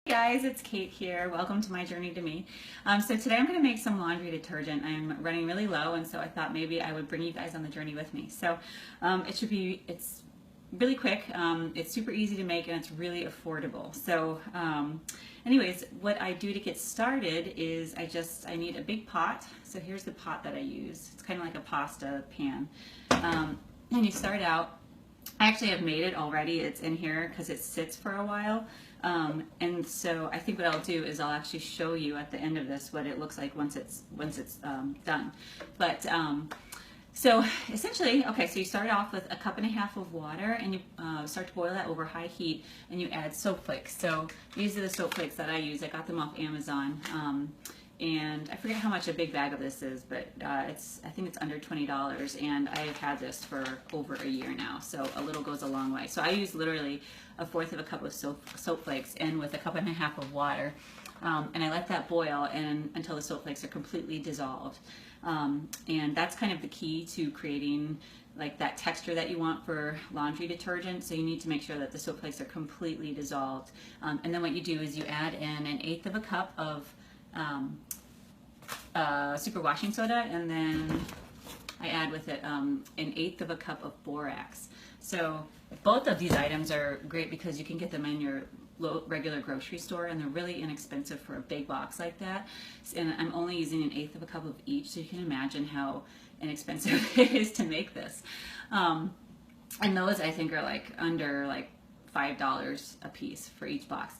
Hey guys, it's Kate here. Welcome to my journey to me. So today I'm going to make some laundry detergent. I'm running really low, and so I thought maybe I would bring you guys on the journey with me. So it's really quick. It's super easy to make, and it's really affordable. So anyways, what I do to get started is I need a big pot. So here's the pot that I use. It's kind of like a pasta pan. And you start out, I actually have made it already. It's in here because it sits for a while. And so I think what I'll do is I'll actually show you at the end of this what it looks like once it's done. But so essentially, okay, so you start off with a cup and a half of water, and you start to boil that over high heat, and you add soap flakes. So these are the soap flakes that I use. I got them off Amazon. And I forget how much a big bag of this is, but I think it's under $20, and I've had this for over a year now, so a little goes a long way. So I use literally a fourth of a cup of soap flakes in with a cup and a half of water, and I let that boil until the soap flakes are completely dissolved. And that's kind of the key to creating like that texture that you want for laundry detergent. So you need to make sure that the soap flakes are completely dissolved. And then what you do is you add in 1/8 of a cup of super washing soda, and then I add with it 1/8 of a cup of borax. So both of these items are great because you can get them in your regular grocery store, and they're really inexpensive for a big box like that. And I'm only using 1/8 of a cup of each, so you can imagine how inexpensive it is to make this. And those I think are like under like $5 a piece for each box.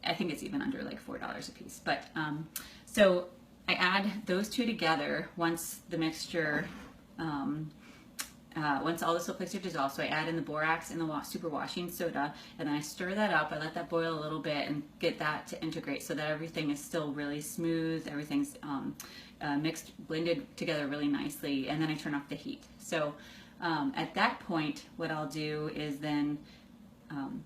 I think it's even under like $4 a piece. But so I add those two together once the mixture, once all the soap flakes are dissolved. So I add in the borax and the super washing soda, and then I stir that up. I let that boil a little bit and get that to integrate so that everything is still really smooth. Everything's blended together really nicely, and then I turn off the heat. So at that point, what I'll do is then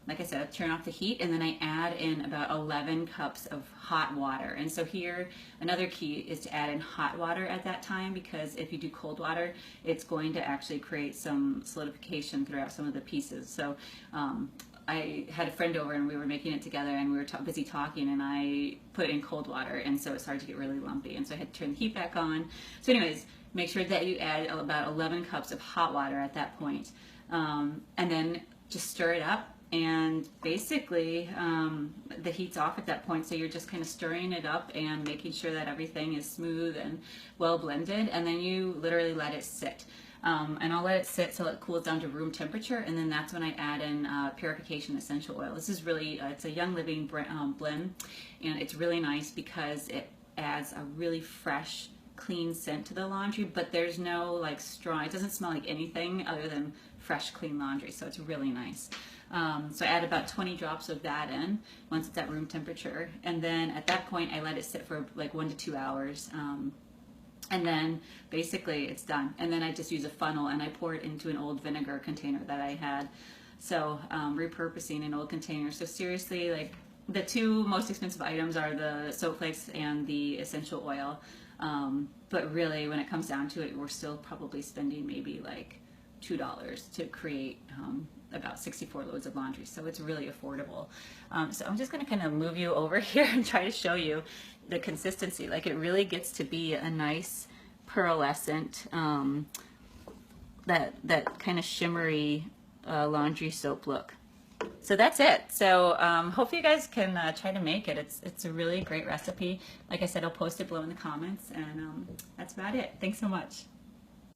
like I said, turn off the heat, and then I add in about 11 cups of hot water. And so here, another key is to add in hot water at that time, because if you do cold water, it's going to actually create some solidification throughout some of the pieces. So I had a friend over, and we were making it together, and we were busy talking, and I put it in cold water, and so it started to get really lumpy, and so I had to turn the heat back on. So anyways, make sure that you add about 11 cups of hot water at that point. And then just stir it up, and basically the heat's off at that point, so you're just kind of stirring it up and making sure that everything is smooth and well blended, and then you literally let it sit. And I'll let it sit till it cools down to room temperature, and then that's when I add in Purification essential oil. This is really, it's a Young Living blend, and it's really nice because it adds a really fresh, clean scent to the laundry, but there's no like strong, it doesn't smell like anything other than fresh, clean laundry, so it's really nice. So I add about 20 drops of that in once it's at room temperature, and then at that point I let it sit for like 1 to 2 hours, and then basically it's done. And then I just use a funnel and I pour it into an old vinegar container that I had. So repurposing an old container. So seriously, like the two most expensive items are the soap flakes and the essential oil. But really, when it comes down to it, we're still probably spending maybe like $2 to create about 64 loads of laundry. So it's really affordable. So I'm just going to kind of move you over here and try to show you the consistency. Like it really gets to be a nice pearlescent, that kind of shimmery laundry soap look. So that's it. So hopefully you guys can try to make it. It's a really great recipe. Like I said, I'll post it below in the comments, and that's about it. Thanks so much.